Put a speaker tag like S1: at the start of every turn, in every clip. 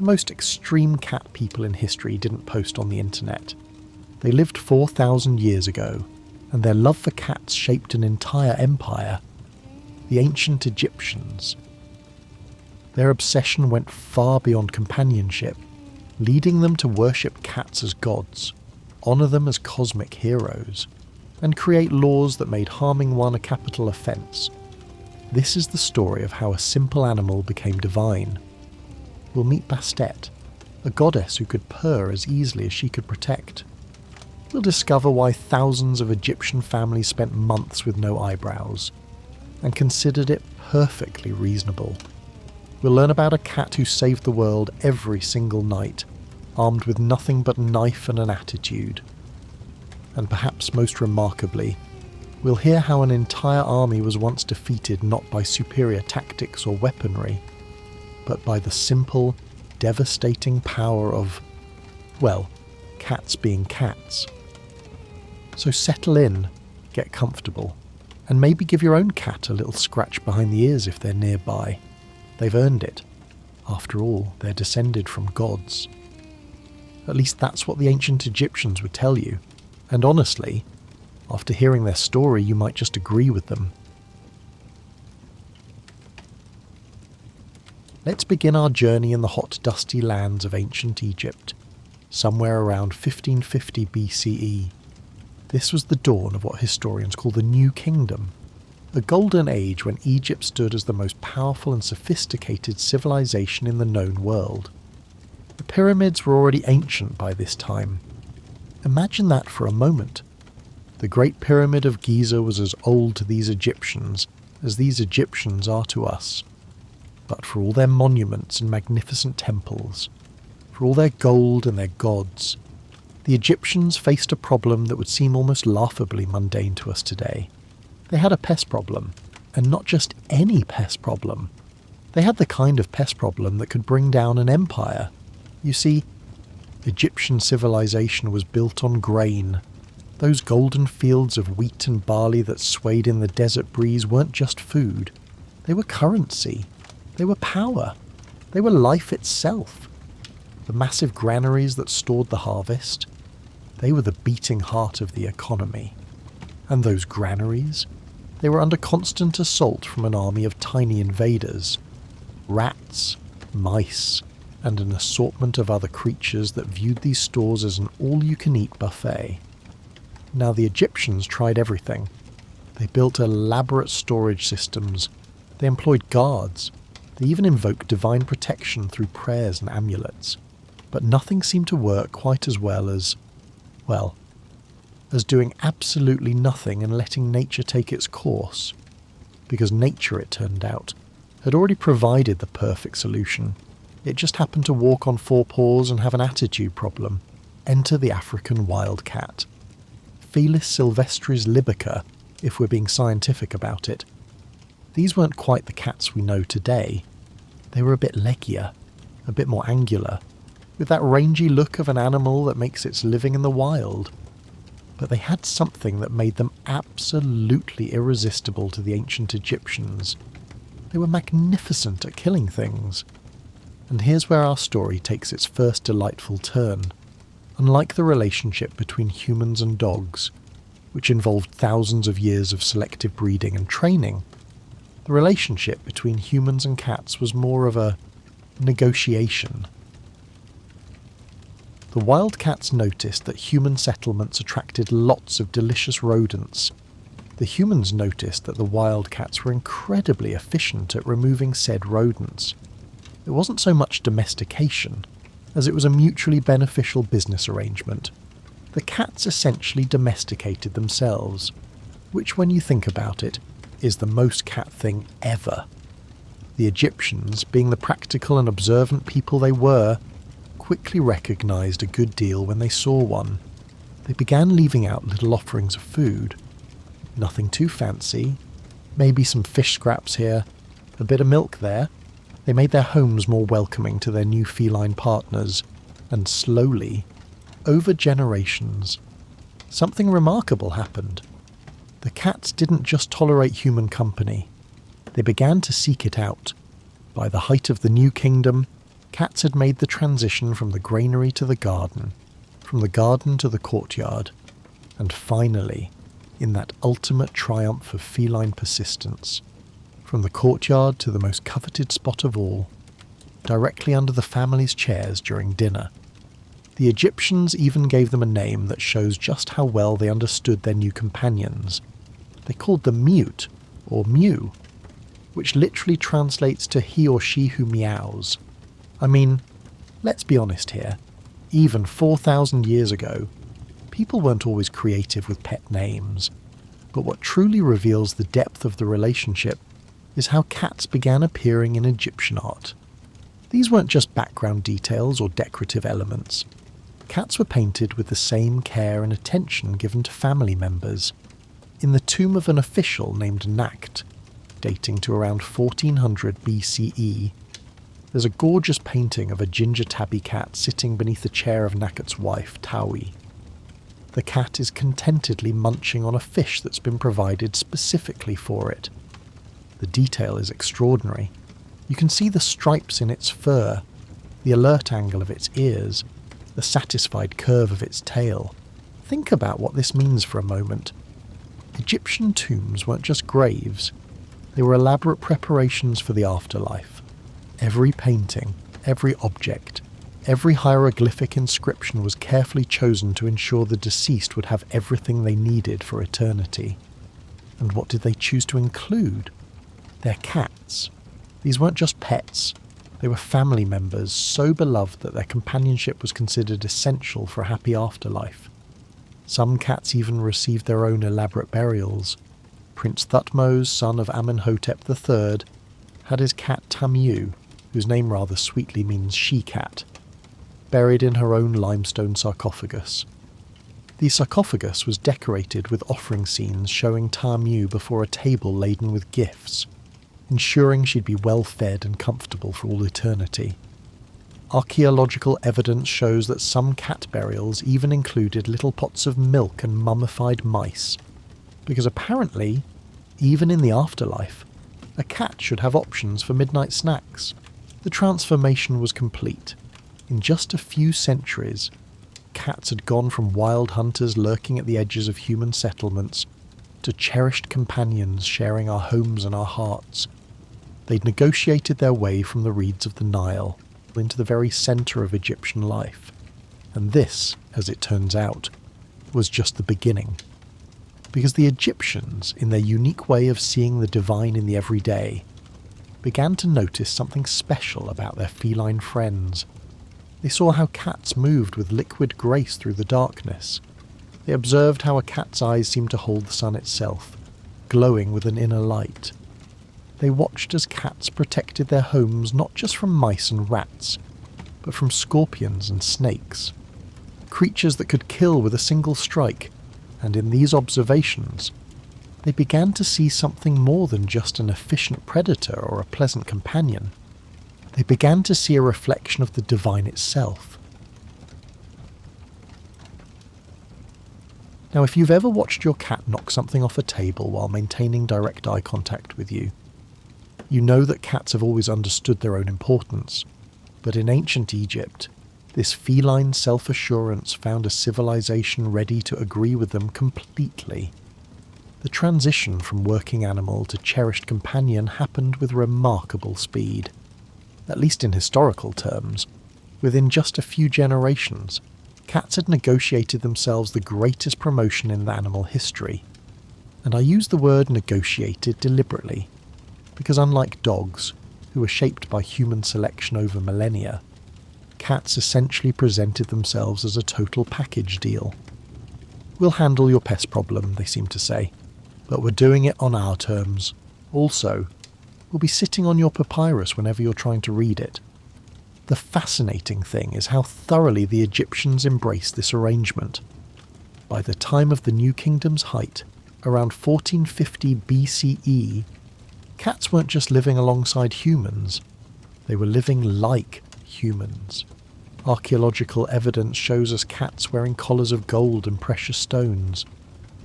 S1: The most extreme cat people in history didn't post on the internet. They lived 4,000 years ago, and their love for cats shaped an entire empire. The ancient Egyptians. Their obsession went far beyond companionship, leading them to worship cats as gods, honour them as cosmic heroes, and create laws that made harming one a capital offence. This is the story of how a simple animal became divine. We'll meet Bastet, a goddess who could purr as easily as she could protect. We'll discover why thousands of Egyptian families spent months with no eyebrows, and considered it perfectly reasonable. We'll learn about a cat who saved the world every single night, armed with nothing but a knife and an attitude. And perhaps most remarkably, we'll hear how an entire army was once defeated not by superior tactics or weaponry, but by the simple, devastating power of, well, cats being cats. So settle in, get comfortable, and maybe give your own cat a little scratch behind the ears if they're nearby. They've earned it. After all, they're descended from gods. At least that's what the ancient Egyptians would tell you, and honestly, after hearing their story, you might just agree with them. Let's begin our journey in the hot, dusty lands of ancient Egypt, somewhere around 1550 BCE. This was the dawn of what historians call the New Kingdom, a golden age when Egypt stood as the most powerful and sophisticated civilization in the known world. The pyramids were already ancient by this time. Imagine that for a moment. The Great Pyramid of Giza was as old to these Egyptians as these Egyptians are to us. But for all their monuments and magnificent temples, for all their gold and their gods, the Egyptians faced a problem that would seem almost laughably mundane to us today. They had a pest problem, and not just any pest problem. They had the kind of pest problem that could bring down an empire. You see, Egyptian civilization was built on grain. Those golden fields of wheat and barley that swayed in the desert breeze weren't just food. They were currency. They were power. They were life itself. The massive granaries that stored the harvest, they were the beating heart of the economy. And those granaries, they were under constant assault from an army of tiny invaders. Rats, mice, and an assortment of other creatures that viewed these stores as an all-you-can-eat buffet. Now the Egyptians tried everything. They built elaborate storage systems. They employed guards. They even invoked divine protection through prayers and amulets. But nothing seemed to work quite as well as, well, as doing absolutely nothing and letting nature take its course. Because nature, it turned out, had already provided the perfect solution. It just happened to walk on four paws and have an attitude problem. Enter the African wildcat. Felis silvestris libica, if we're being scientific about it. These weren't quite the cats we know today. They were a bit leggier, a bit more angular, with that rangy look of an animal that makes its living in the wild. But they had something that made them absolutely irresistible to the ancient Egyptians. They were magnificent at killing things. And here's where our story takes its first delightful turn. Unlike the relationship between humans and dogs, which involved thousands of years of selective breeding and training, the relationship between humans and cats was more of a negotiation. The wildcats noticed that human settlements attracted lots of delicious rodents. The humans noticed that the wildcats were incredibly efficient at removing said rodents. It wasn't so much domestication, as it was a mutually beneficial business arrangement. The cats essentially domesticated themselves, which when you think about it, is the most cat thing ever. The Egyptians, being the practical and observant people they were, quickly recognised a good deal when they saw one. They began leaving out little offerings of food. Nothing too fancy, maybe some fish scraps here, a bit of milk there. They made their homes more welcoming to their new feline partners, and slowly, over generations, something remarkable happened. The cats didn't just tolerate human company, they began to seek it out. By the height of the New Kingdom, cats had made the transition from the granary to the garden, from the garden to the courtyard, and finally, in that ultimate triumph of feline persistence, from the courtyard to the most coveted spot of all, directly under the family's chairs during dinner. The Egyptians even gave them a name that shows just how well they understood their new companions. They called them Mute, or Mew, which literally translates to he or she who meows. I mean, let's be honest here, even 4,000 years ago, people weren't always creative with pet names, but what truly reveals the depth of the relationship is how cats began appearing in Egyptian art. These weren't just background details or decorative elements. Cats were painted with the same care and attention given to family members. In the tomb of an official named Nakht, dating to around 1400 BCE, there's a gorgeous painting of a ginger tabby cat sitting beneath the chair of Nakht's wife, Tawi. The cat is contentedly munching on a fish that's been provided specifically for it. The detail is extraordinary. You can see the stripes in its fur, the alert angle of its ears, the satisfied curve of its tail. Think about what this means for a moment. Egyptian tombs weren't just graves. They were elaborate preparations for the afterlife. Every painting, every object, every hieroglyphic inscription was carefully chosen to ensure the deceased would have everything they needed for eternity. And what did they choose to include? Their cats. These weren't just pets. They were family members so beloved that their companionship was considered essential for a happy afterlife. Some cats even received their own elaborate burials. Prince Thutmose, son of Amenhotep III, had his cat Tamiu, whose name rather sweetly means she-cat, buried in her own limestone sarcophagus. The sarcophagus was decorated with offering scenes showing Tamiu before a table laden with gifts, ensuring she'd be well fed and comfortable for all eternity. Archaeological evidence shows that some cat burials even included little pots of milk and mummified mice, because apparently, even in the afterlife, a cat should have options for midnight snacks. The transformation was complete. In just a few centuries, cats had gone from wild hunters lurking at the edges of human settlements to cherished companions sharing our homes and our hearts. They'd negotiated their way from the reeds of the Nile into the very centre of Egyptian life. And this, as it turns out, was just the beginning. Because the Egyptians, in their unique way of seeing the divine in the everyday, began to notice something special about their feline friends. They saw how cats moved with liquid grace through the darkness. They observed how a cat's eyes seemed to hold the sun itself, glowing with an inner light. They watched as cats protected their homes not just from mice and rats, but from scorpions and snakes, creatures that could kill with a single strike, and in these observations, they began to see something more than just an efficient predator or a pleasant companion. They began to see a reflection of the divine itself. Now, if you've ever watched your cat knock something off a table while maintaining direct eye contact with you, you know that cats have always understood their own importance. But in ancient Egypt, this feline self-assurance found a civilization ready to agree with them completely. The transition from working animal to cherished companion happened with remarkable speed. At least in historical terms, within just a few generations, cats had negotiated themselves the greatest promotion in animal history. And I use the word negotiated deliberately, because unlike dogs, who were shaped by human selection over millennia, cats essentially presented themselves as a total package deal. We'll handle your pest problem, they seem to say, but we're doing it on our terms. Also, we'll be sitting on your papyrus whenever you're trying to read it. The fascinating thing is how thoroughly the Egyptians embraced this arrangement. By the time of the New Kingdom's height, around 1450 BCE, cats weren't just living alongside humans, they were living like humans. Archaeological evidence shows us cats wearing collars of gold and precious stones.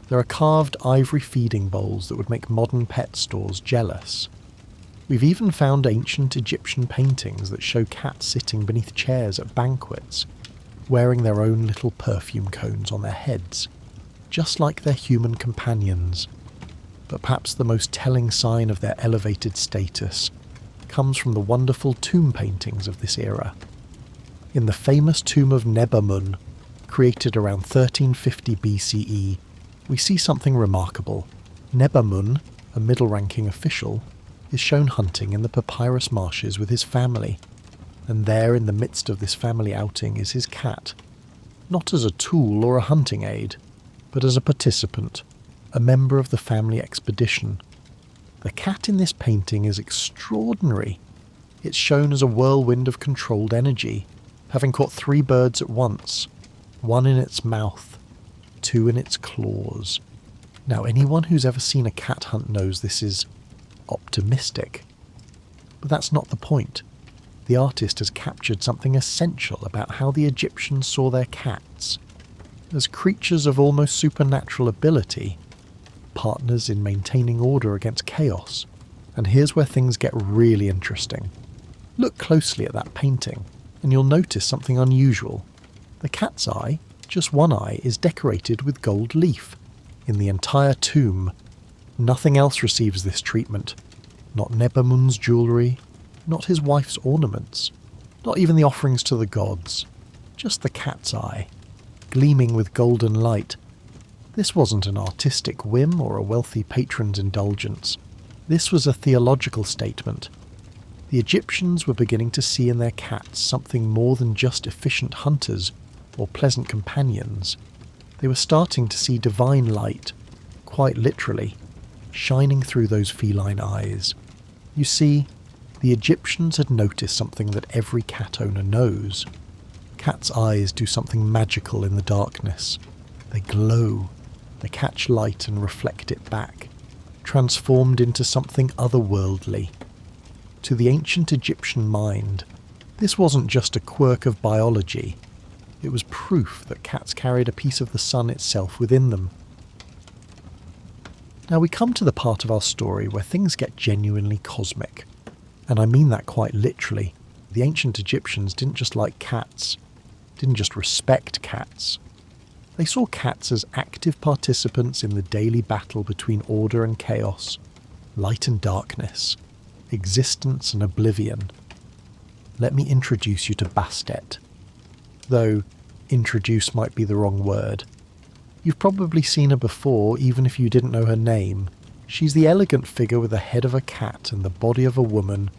S1: There are carved ivory feeding bowls that would make modern pet stores jealous. We've even found ancient Egyptian paintings that show cats sitting beneath chairs at banquets, wearing their own little perfume cones on their heads, just like their human companions. But perhaps the most telling sign of their elevated status comes from the wonderful tomb paintings of this era. In the famous tomb of Nebamun, created around 1350 BCE, we see something remarkable. Nebamun, a middle-ranking official, is shown hunting in the papyrus marshes with his family, and there in the midst of this family outing is his cat, not as a tool or a hunting aid, but as a participant, a member of the family expedition. The cat in this painting is extraordinary. It's shown as a whirlwind of controlled energy, having caught 3 birds at once, 1 in its mouth, 2 in its claws. Now, anyone who's ever seen a cat hunt knows this is optimistic. But that's not the point. The artist has captured something essential about how the Egyptians saw their cats, as creatures of almost supernatural ability, partners in maintaining order against chaos. And here's where things get really interesting. Look closely at that painting, and you'll notice something unusual. The cat's eye, just one eye, is decorated with gold leaf. In the entire tomb, nothing else receives this treatment. Not Nebamun's jewellery, not his wife's ornaments, not even the offerings to the gods. Just the cat's eye, gleaming with golden light. This wasn't an artistic whim or a wealthy patron's indulgence. This was a theological statement. The Egyptians were beginning to see in their cats something more than just efficient hunters or pleasant companions. They were starting to see divine light, quite literally, shining through those feline eyes. You see, the Egyptians had noticed something that every cat owner knows. Cats' eyes do something magical in the darkness. They glow, they catch light and reflect it back, transformed into something otherworldly. To the ancient Egyptian mind, this wasn't just a quirk of biology. It was proof that cats carried a piece of the sun itself within them. Now we come to the part of our story where things get genuinely cosmic. And I mean that quite literally. The ancient Egyptians didn't just like cats, didn't just respect cats. They saw cats as active participants in the daily battle between order and chaos, light and darkness, existence and oblivion. Let me introduce you to Bastet. Though, introduce might be the wrong word. You've probably seen her before, even if you didn't know her name. She's the elegant figure with the head of a cat and the body of a woman,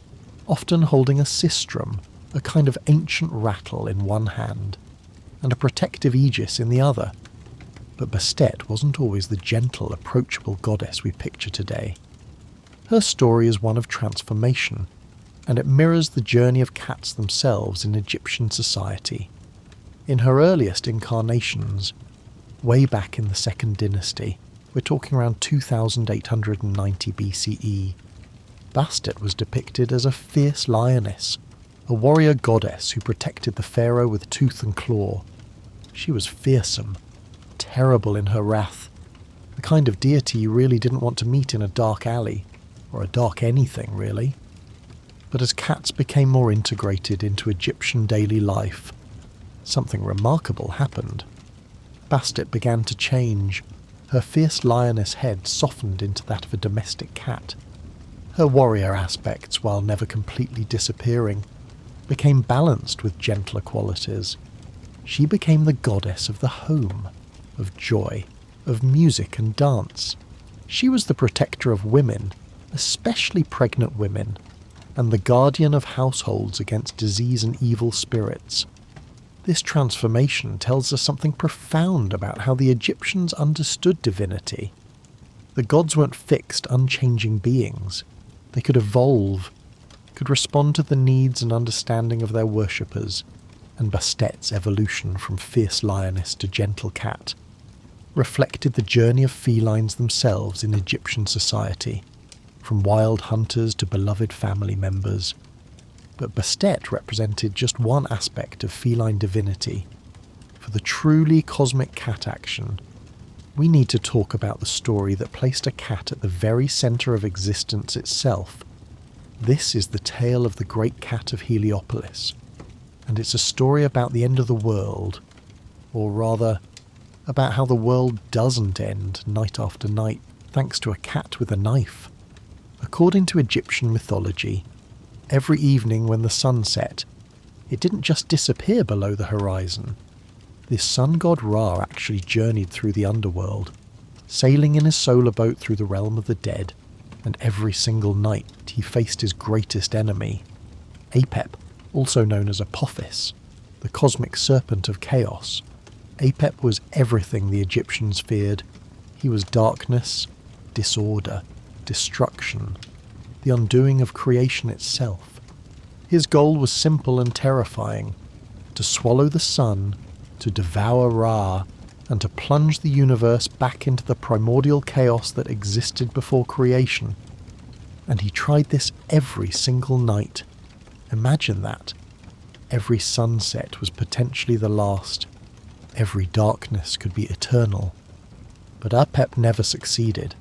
S1: often holding a sistrum, a kind of ancient rattle, in one hand, and a protective aegis in the other. But Bastet wasn't always the gentle, approachable goddess we picture today. Her story is one of transformation, and it mirrors the journey of cats themselves in Egyptian society. In her earliest incarnations, way back in the Second Dynasty, we're talking around 2890 BCE, Bastet was depicted as a fierce lioness, a warrior goddess who protected the pharaoh with tooth and claw. She was fearsome, terrible in her wrath, the kind of deity you really didn't want to meet in a dark alley, or a dark anything really. But as cats became more integrated into Egyptian daily life, something remarkable happened. Bastet began to change. Her fierce lioness head softened into that of a domestic cat. Her warrior aspects, while never completely disappearing, became balanced with gentler qualities. She became the goddess of the home, of joy, of music and dance. She was the protector of women, especially pregnant women, and the guardian of households against disease and evil spirits. This transformation tells us something profound about how the Egyptians understood divinity. The gods weren't fixed, unchanging beings. They could evolve, could respond to the needs and understanding of their worshippers, and Bastet's evolution from fierce lioness to gentle cat reflected the journey of felines themselves in Egyptian society, from wild hunters to beloved family members. But Bastet represented just one aspect of feline divinity. For the truly cosmic cat action, we need to talk about the story that placed a cat at the very centre of existence itself, This is the tale of the Great Cat of Heliopolis, and it's a story about the end of the world, or rather, about how the world doesn't end night after night thanks to a cat with a knife. According to Egyptian mythology, every evening when the sun set, it didn't just disappear below the horizon. This sun god Ra actually journeyed through the underworld, sailing in his solar boat through the realm of the dead, and every single night he faced his greatest enemy, Apep, also known as Apophis, the cosmic serpent of chaos. Apep was everything the Egyptians feared. He was darkness, disorder, destruction, the undoing of creation itself. His goal was simple and terrifying: to swallow the sun, to devour Ra, and to plunge the universe back into the primordial chaos that existed before creation. And he tried this every single night. Imagine that. Every sunset was potentially the last. Every darkness could be eternal. But Apep never succeeded,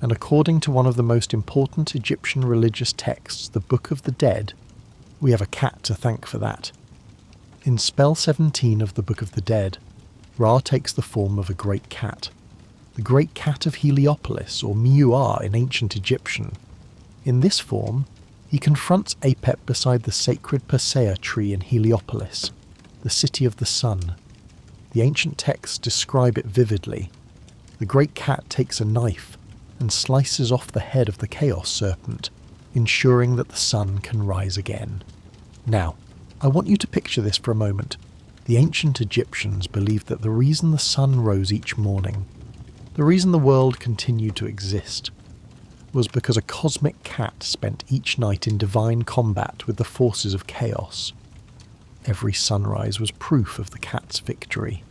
S1: and according to one of the most important Egyptian religious texts, the Book of the Dead, we have a cat to thank for that. In spell 17 of the Book of the Dead, Ra takes the form of a great cat, the Great Cat of Heliopolis, or Miuar in ancient Egyptian. In this form, he confronts Apep beside the sacred Persea tree in Heliopolis, the city of the sun. The ancient texts describe it vividly. The great cat takes a knife and slices off the head of the chaos serpent, ensuring that the sun can rise again. Now, I want you to picture this for a moment. The ancient Egyptians believed that the reason the sun rose each morning, the reason the world continued to exist, was because a cosmic cat spent each night in divine combat with the forces of chaos. Every sunrise was proof of the cat's victory.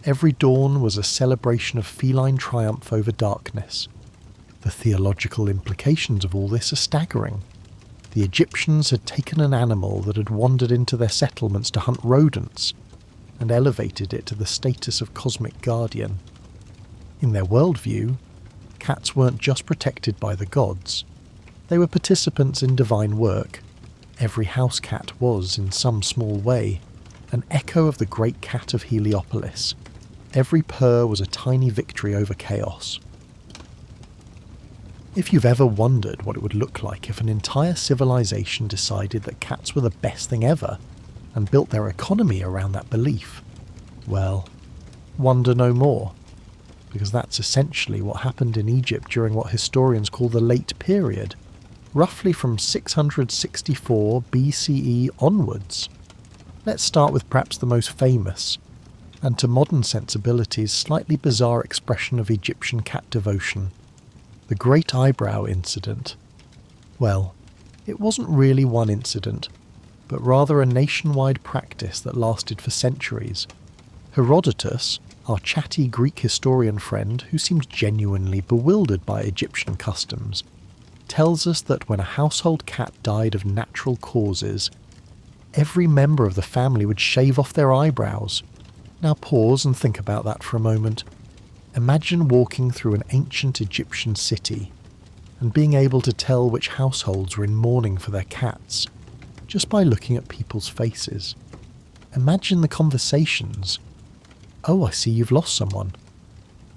S1: Every dawn was a celebration of feline triumph over darkness. The theological implications of all this are staggering. The Egyptians had taken an animal that had wandered into their settlements to hunt rodents, and elevated it to the status of cosmic guardian. In their worldview, cats weren't just protected by the gods. They were participants in divine work. Every house cat was, in some small way, an echo of the Great Cat of Heliopolis. Every purr was a tiny victory over chaos. If you've ever wondered what it would look like if an entire civilization decided that cats were the best thing ever, and built their economy around that belief, well, wonder no more, because that's essentially what happened in Egypt during what historians call the Late Period, roughly from 664 BCE onwards. Let's start with perhaps the most famous, and to modern sensibilities slightly bizarre expression of Egyptian cat devotion, the Great Eyebrow Incident. Well, it wasn't really one incident, but rather a nationwide practice that lasted for centuries. Herodotus, our chatty Greek historian friend who seemed genuinely bewildered by Egyptian customs, tells us that when a household cat died of natural causes, every member of the family would shave off their eyebrows. Now pause and think about that for a moment. Imagine walking through an ancient Egyptian city and being able to tell which households were in mourning for their cats, just by looking at people's faces. Imagine the conversations. "Oh, I see you've lost someone."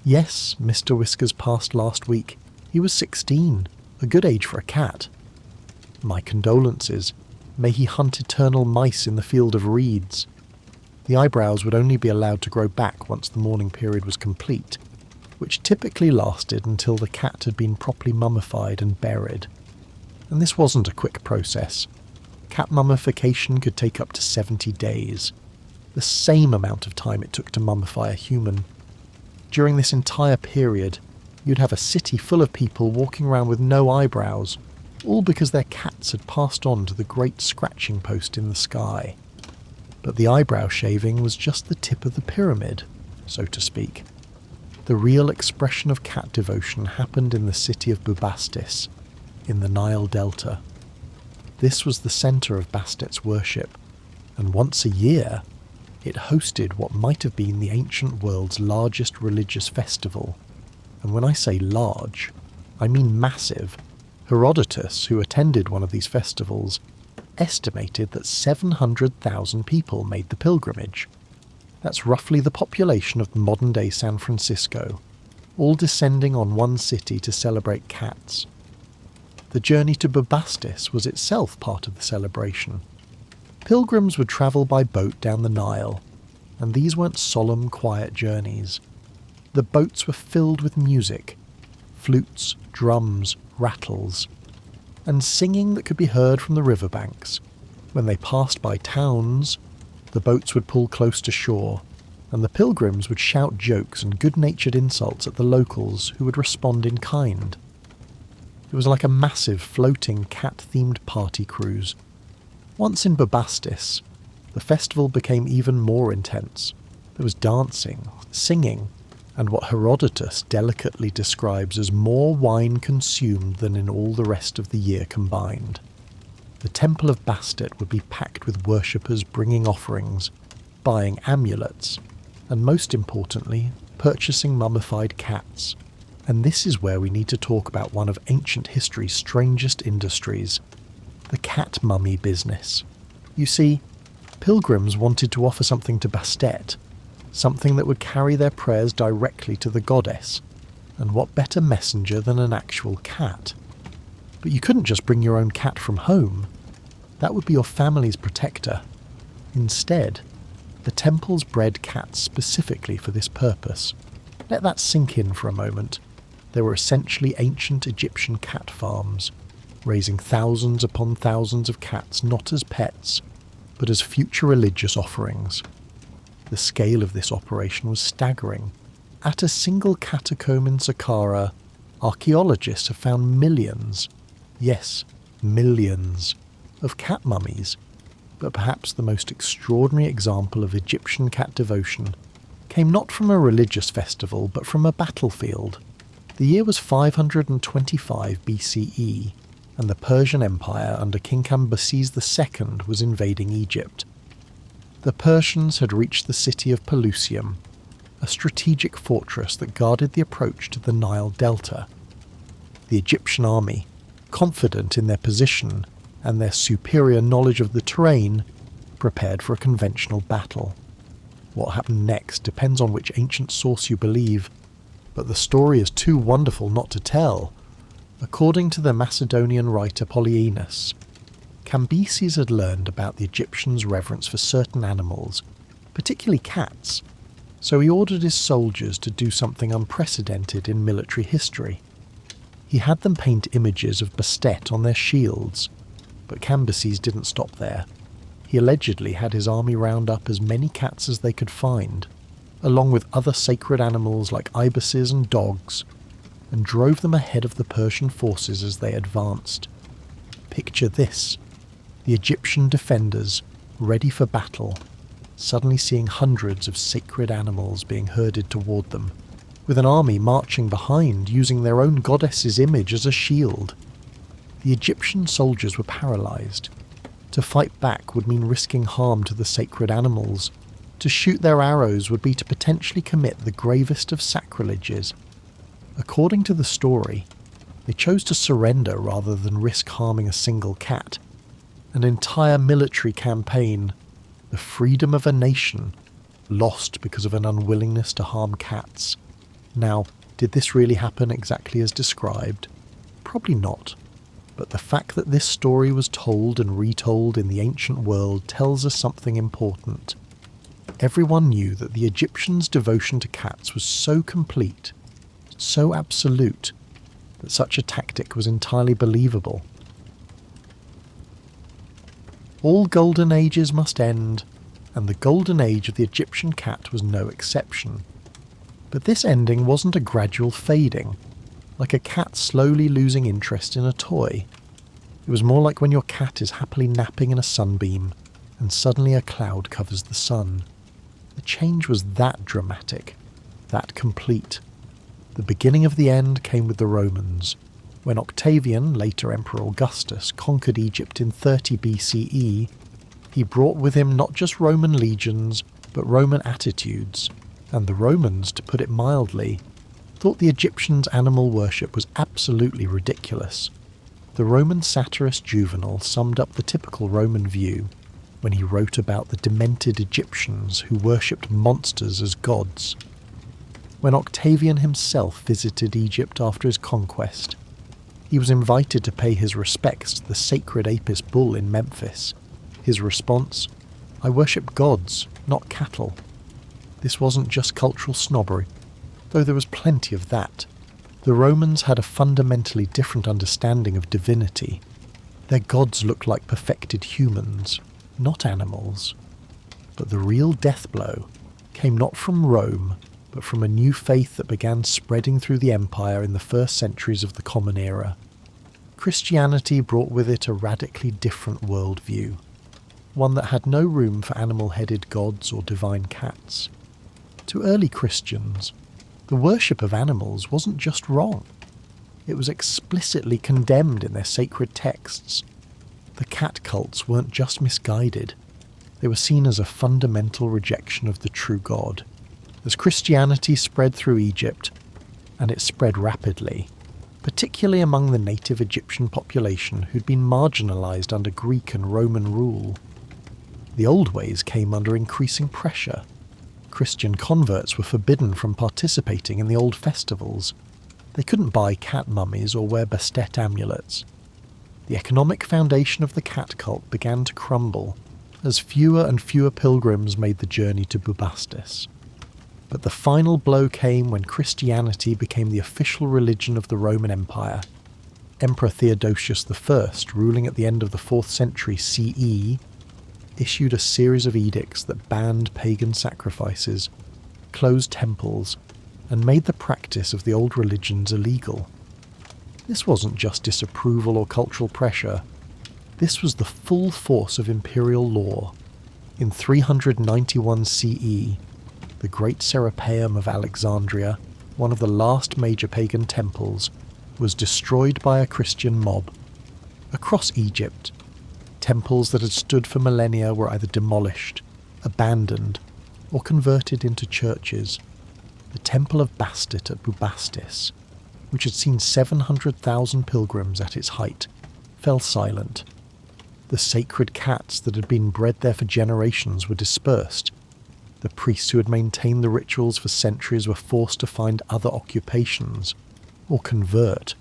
S1: "Yes, Mr. Whiskers passed last week. He was 16, a good age for a cat." "My condolences. May he hunt eternal mice in the field of reeds." The eyebrows would only be allowed to grow back once the mourning period was complete, which typically lasted until the cat had been properly mummified and buried. And this wasn't a quick process. Cat mummification could take up to 70 days, the same amount of time it took to mummify a human. During this entire period, you'd have a city full of people walking around with no eyebrows, all because their cats had passed on to the great scratching post in the sky. But the eyebrow shaving was just the tip of the pyramid, so to speak. The real expression of cat devotion happened in the city of Bubastis, in the Nile Delta. This was the centre of Bastet's worship, and once a year, it hosted what might have been the ancient world's largest religious festival. And when I say large, I mean massive. Herodotus, who attended one of these festivals, estimated that 700,000 people made the pilgrimage. That's roughly the population of modern-day San Francisco, all descending on one city to celebrate cats. The journey to Bubastis was itself part of the celebration. Pilgrims would travel by boat down the Nile, and these weren't solemn, quiet journeys. The boats were filled with music, flutes, drums, rattles, and singing that could be heard from the riverbanks. When they passed by towns, the boats would pull close to shore, and the pilgrims would shout jokes and good-natured insults at the locals who would respond in kind. It was like a massive floating cat-themed party cruise. Once in Bubastis, the festival became even more intense. There was dancing, singing, and what Herodotus delicately describes as more wine consumed than in all the rest of the year combined. The Temple of Bastet would be packed with worshippers bringing offerings, buying amulets, and most importantly, purchasing mummified cats. And this is where we need to talk about one of ancient history's strangest industries, the cat mummy business. You see, pilgrims wanted to offer something to Bastet, something that would carry their prayers directly to the goddess, and what better messenger than an actual cat? But you couldn't just bring your own cat from home. That would be your family's protector. Instead, the temples bred cats specifically for this purpose. Let that sink in for a moment. They were essentially ancient Egyptian cat farms, raising thousands upon thousands of cats not as pets, but as future religious offerings. The scale of this operation was staggering. At a single catacomb in Saqqara, archaeologists have found millions, yes, millions, of cat mummies. But perhaps the most extraordinary example of Egyptian cat devotion came not from a religious festival, but from a battlefield. The year was 525 BCE, and the Persian Empire under King Cambyses II was invading Egypt. The Persians had reached the city of Pelusium, a strategic fortress that guarded the approach to the Nile Delta. The Egyptian army, confident in their position and their superior knowledge of the terrain, prepared for a conventional battle. What happened next depends on which ancient source you believe, but the story is too wonderful not to tell. According to the Macedonian writer Polyaenus, Cambyses had learned about the Egyptians' reverence for certain animals, particularly cats, so he ordered his soldiers to do something unprecedented in military history. He had them paint images of Bastet on their shields, but Cambyses didn't stop there. He allegedly had his army round up as many cats as they could find, along with other sacred animals like ibises and dogs, and drove them ahead of the Persian forces as they advanced. Picture this: the Egyptian defenders, ready for battle, suddenly seeing hundreds of sacred animals being herded toward them, with an army marching behind using their own goddess's image as a shield. The Egyptian soldiers were paralyzed. To fight back would mean risking harm to the sacred animals. To shoot their arrows would be to potentially commit the gravest of sacrileges. According to the story, they chose to surrender rather than risk harming a single cat. An entire military campaign, the freedom of a nation, lost because of an unwillingness to harm cats. Now, did this really happen exactly as described? Probably not. But the fact that this story was told and retold in the ancient world tells us something important. Everyone knew that the Egyptians' devotion to cats was so complete, so absolute, that such a tactic was entirely believable. All golden ages must end, and the golden age of the Egyptian cat was no exception. But this ending wasn't a gradual fading, like a cat slowly losing interest in a toy. It was more like when your cat is happily napping in a sunbeam, and suddenly a cloud covers the sun. The change was that dramatic, that complete. The beginning of the end came with the Romans. When Octavian, later Emperor Augustus, conquered Egypt in 30 BCE, he brought with him not just Roman legions, but Roman attitudes, and the Romans, to put it mildly, thought the Egyptians' animal worship was absolutely ridiculous. The Roman satirist Juvenal summed up the typical Roman view when he wrote about the demented Egyptians who worshipped monsters as gods. When Octavian himself visited Egypt after his conquest, he was invited to pay his respects to the sacred Apis bull in Memphis. His response, "I worship gods, not cattle." This wasn't just cultural snobbery, though there was plenty of that. The Romans had a fundamentally different understanding of divinity. Their gods looked like perfected humans, not animals. But the real death blow came not from Rome, but from a new faith that began spreading through the empire in the first centuries of the Common Era. Christianity brought with it a radically different worldview, one that had no room for animal-headed gods or divine cats. To early Christians, the worship of animals wasn't just wrong. It was explicitly condemned in their sacred texts. The cat cults weren't just misguided, they were seen as a fundamental rejection of the true God. As Christianity spread through Egypt, and it spread rapidly, particularly among the native Egyptian population who'd been marginalised under Greek and Roman rule, the old ways came under increasing pressure. Christian converts were forbidden from participating in the old festivals. They couldn't buy cat mummies or wear Bastet amulets. The economic foundation of the cat cult began to crumble as fewer and fewer pilgrims made the journey to Bubastis. But the final blow came when Christianity became the official religion of the Roman Empire. Emperor Theodosius I, ruling at the end of the 4th century CE, issued a series of edicts that banned pagan sacrifices, closed temples, and made the practice of the old religions illegal. This wasn't just disapproval or cultural pressure. This was the full force of imperial law. In 391 CE, the Great Serapeum of Alexandria, one of the last major pagan temples, was destroyed by a Christian mob. Across Egypt, temples that had stood for millennia were either demolished, abandoned, or converted into churches. The Temple of Bastet at Bubastis, which had seen 700,000 pilgrims at its height, fell silent. The sacred cats that had been bred there for generations were dispersed. The priests who had maintained the rituals for centuries were forced to find other occupations, or convert.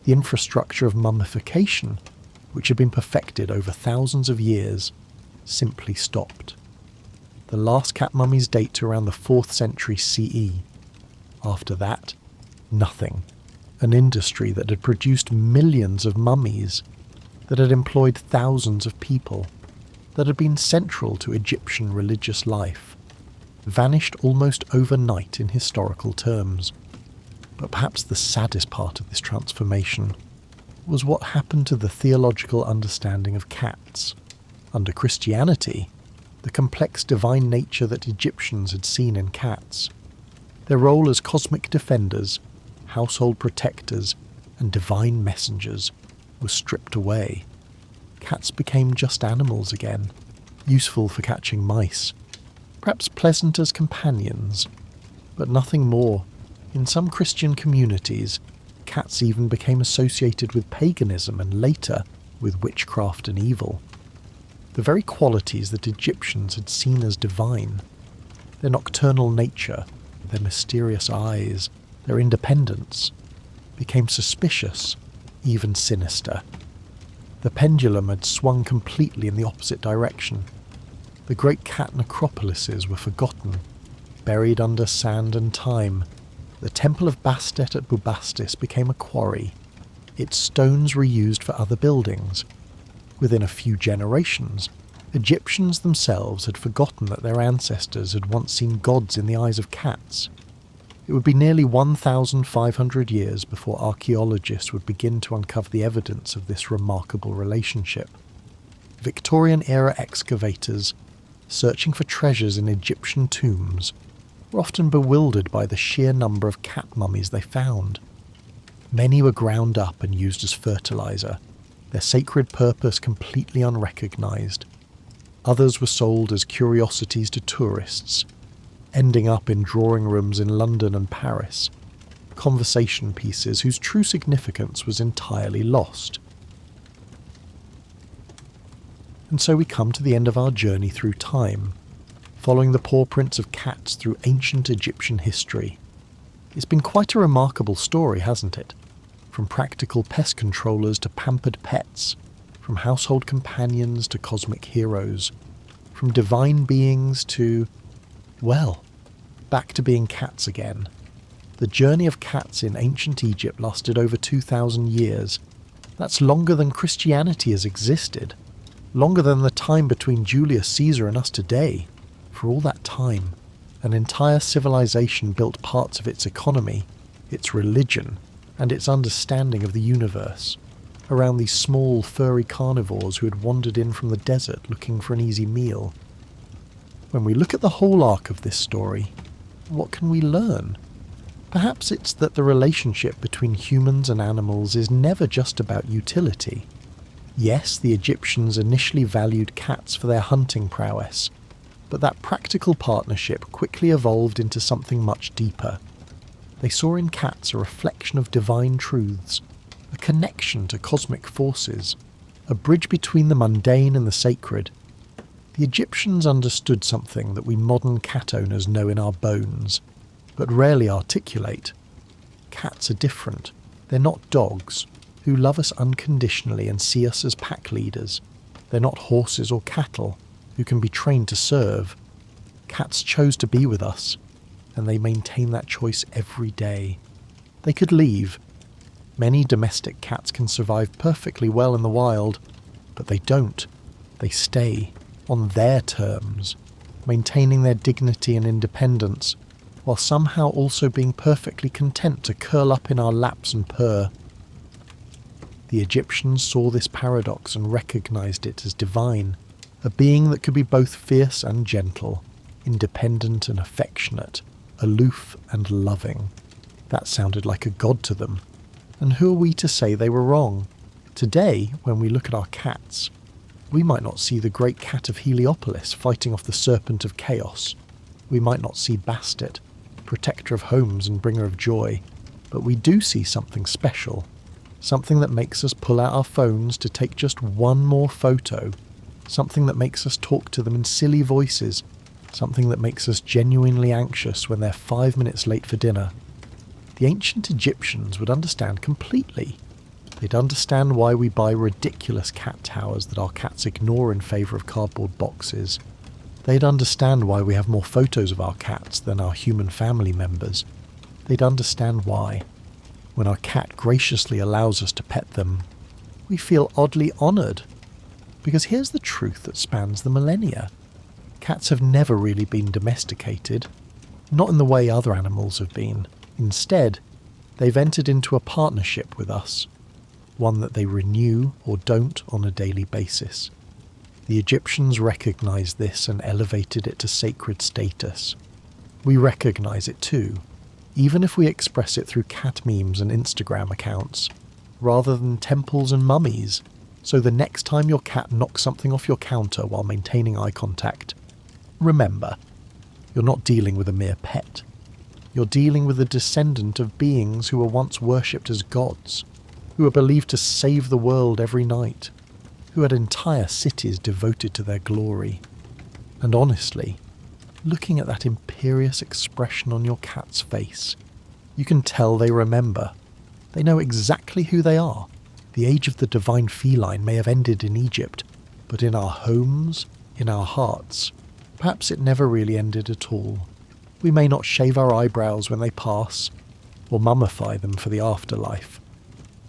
S1: The infrastructure of mummification, which had been perfected over thousands of years, simply stopped. The last cat mummies date to around the 4th century CE. After that, nothing. An industry that had produced millions of mummies, that had employed thousands of people, that had been central to Egyptian religious life, vanished almost overnight in historical terms. But perhaps the saddest part of this transformation was what happened to the theological understanding of cats. Under Christianity, the complex divine nature that Egyptians had seen in cats, their role as cosmic defenders, household protectors, and divine messengers was stripped away. Cats became just animals again, useful for catching mice, perhaps pleasant as companions, but nothing more. In some Christian communities, cats even became associated with paganism and later with witchcraft and evil. The very qualities that Egyptians had seen as divine, their nocturnal nature, their mysterious eyes, their independence, became suspicious, even sinister. The pendulum had swung completely in the opposite direction. The great cat necropolises were forgotten, buried under sand and time. The Temple of Bastet at Bubastis became a quarry, its stones reused for other buildings. Within a few generations, Egyptians themselves had forgotten that their ancestors had once seen gods in the eyes of cats. It would be nearly 1,500 years before archaeologists would begin to uncover the evidence of this remarkable relationship. Victorian-era excavators, searching for treasures in Egyptian tombs, were often bewildered by the sheer number of cat mummies they found. Many were ground up and used as fertilizer, their sacred purpose completely unrecognised. Others were sold as curiosities to tourists, ending up in drawing rooms in London and Paris, conversation pieces whose true significance was entirely lost. And so we come to the end of our journey through time, following the paw prints of cats through ancient Egyptian history. It's been quite a remarkable story, hasn't it? From practical pest controllers to pampered pets, from household companions to cosmic heroes, from divine beings to, well, back to being cats again. The journey of cats in ancient Egypt lasted over 2,000 years. That's longer than Christianity has existed, longer than the time between Julius Caesar and us today. For all that time, an entire civilization built parts of its economy, its religion, and its understanding of the universe around these small, furry carnivores who had wandered in from the desert looking for an easy meal. When we look at the whole arc of this story, what can we learn? Perhaps it's that the relationship between humans and animals is never just about utility. Yes, the Egyptians initially valued cats for their hunting prowess, but that practical partnership quickly evolved into something much deeper. They saw in cats a reflection of divine truths, a connection to cosmic forces, a bridge between the mundane and the sacred. The Egyptians understood something that we modern cat owners know in our bones, but rarely articulate. Cats are different. They're not dogs, who love us unconditionally and see us as pack leaders. They're not horses or cattle, who can be trained to serve. Cats chose to be with us, and they maintain that choice every day. They could leave. Many domestic cats can survive perfectly well in the wild, but they don't. They stay, on their terms, maintaining their dignity and independence, while somehow also being perfectly content to curl up in our laps and purr. The Egyptians saw this paradox and recognized it as divine, a being that could be both fierce and gentle, independent and affectionate, aloof and loving. That sounded like a god to them. And who are we to say they were wrong? Today, when we look at our cats, we might not see the great cat of Heliopolis fighting off the serpent of chaos. We might not see Bastet, protector of homes and bringer of joy, but we do see something special, something that makes us pull out our phones to take just one more photo, something that makes us talk to them in silly voices, something that makes us genuinely anxious when they're 5 minutes late for dinner. The ancient Egyptians would understand completely. They'd understand why we buy ridiculous cat towers that our cats ignore in favour of cardboard boxes. They'd understand why we have more photos of our cats than our human family members. They'd understand why, when our cat graciously allows us to pet them, we feel oddly honoured. Because here's the truth that spans the millennia. Cats have never really been domesticated, not in the way other animals have been. Instead, they've entered into a partnership with us, one that they renew or don't on a daily basis. The Egyptians recognized this and elevated it to sacred status. We recognize it too, even if we express it through cat memes and Instagram accounts, rather than temples and mummies. So the next time your cat knocks something off your counter while maintaining eye contact, remember, you're not dealing with a mere pet. You're dealing with a descendant of beings who were once worshipped as gods, who are believed to save the world every night, who had entire cities devoted to their glory. And honestly, looking at that imperious expression on your cat's face, you can tell they remember. They know exactly who they are. The age of the divine feline may have ended in Egypt, but in our homes, in our hearts, perhaps it never really ended at all. We may not shave our eyebrows when they pass, or mummify them for the afterlife,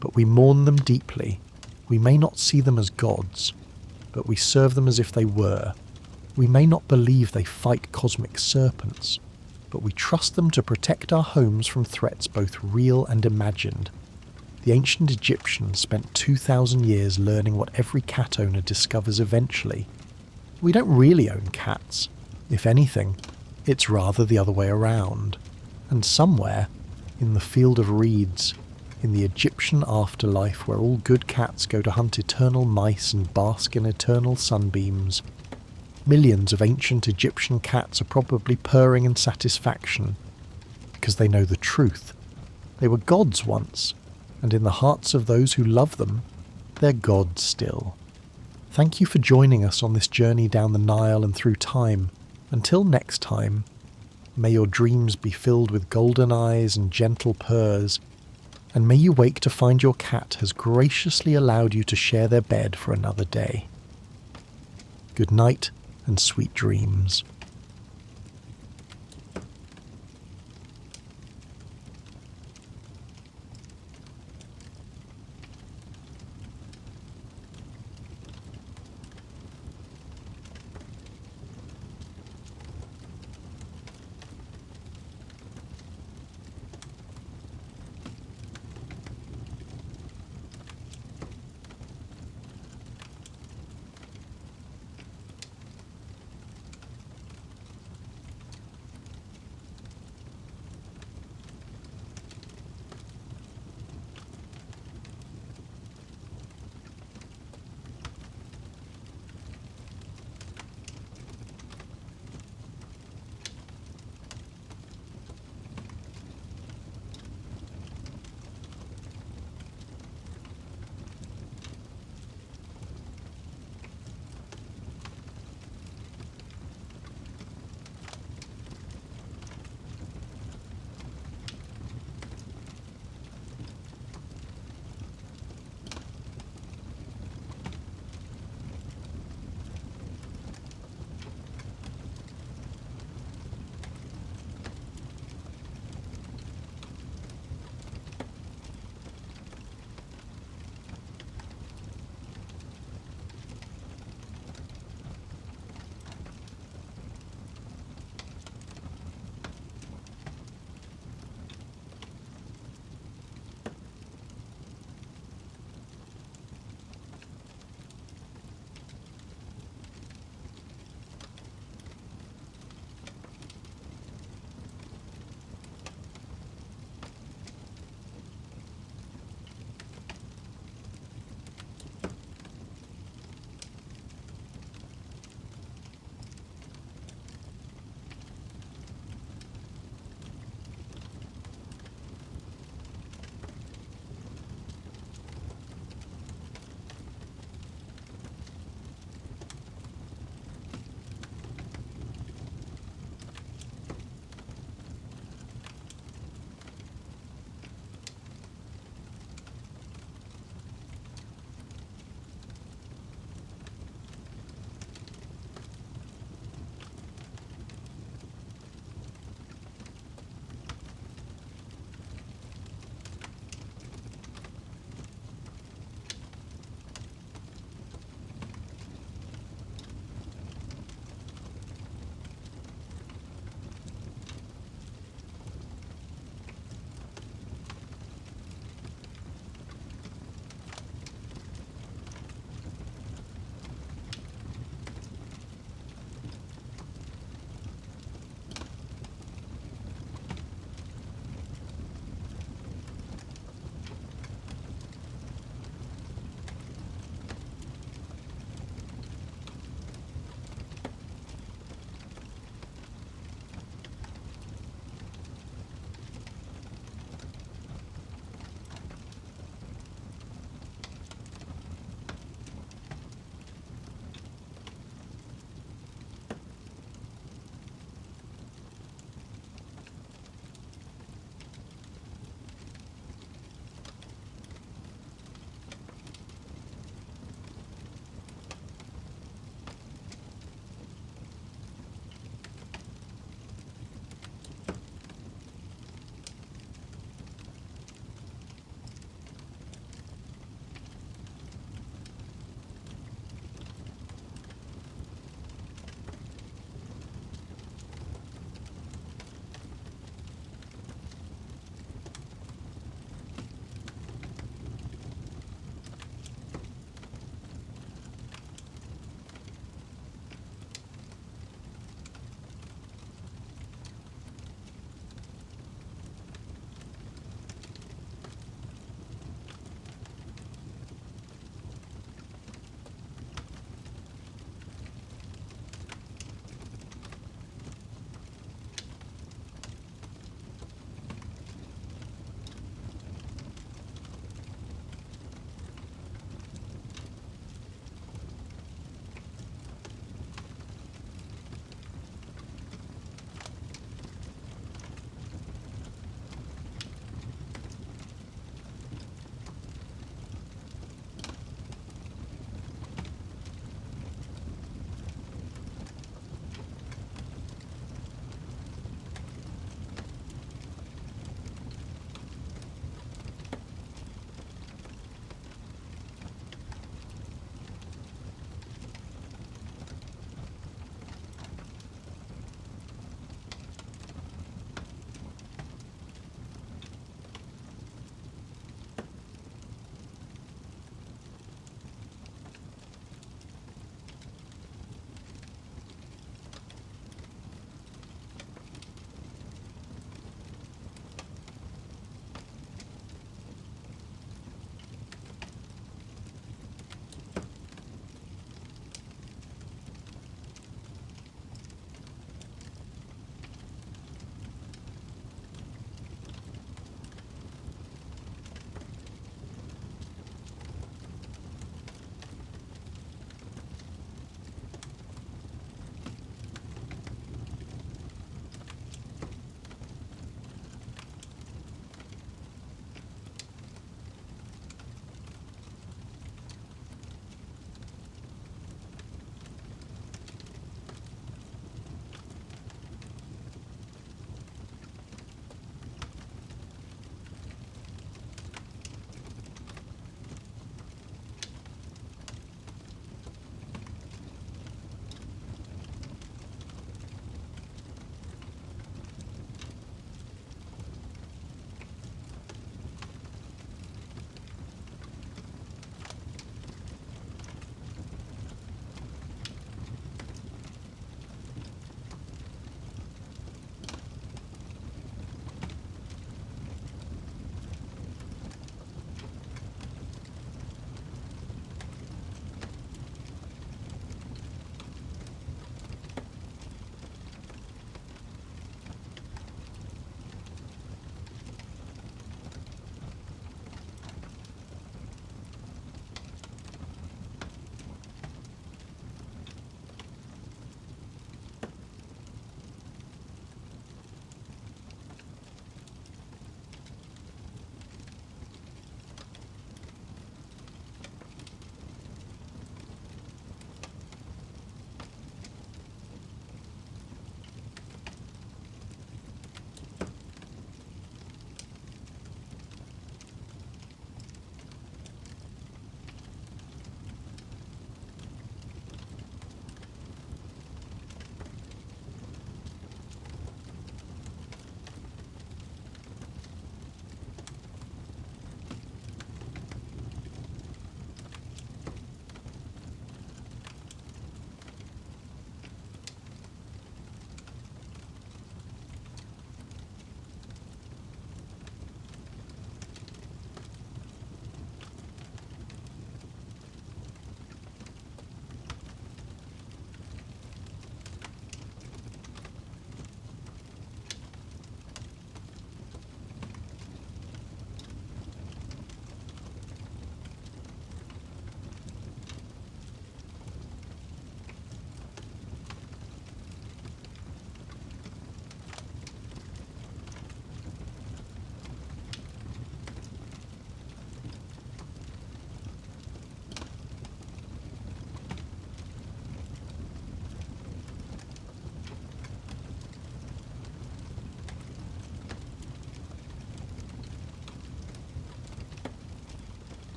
S1: but we mourn them deeply. We may not see them as gods, but we serve them as if they were. We may not believe they fight cosmic serpents, but we trust them to protect our homes from threats both real and imagined. The ancient Egyptians spent 2,000 years learning what every cat owner discovers eventually. We don't really own cats. If anything, it's rather the other way around. And somewhere, in the field of reeds, in the Egyptian afterlife where all good cats go to hunt eternal mice and bask in eternal sunbeams, millions of ancient Egyptian cats are probably purring in satisfaction, because they know the truth. They were gods once, and in the hearts of those who love them, they're gods still. Thank you for joining us on this journey down the Nile and through time. Until next time, may your dreams be filled with golden eyes and gentle purrs, and may you wake to find your cat has graciously allowed you to share their bed for another day. Good night and sweet dreams.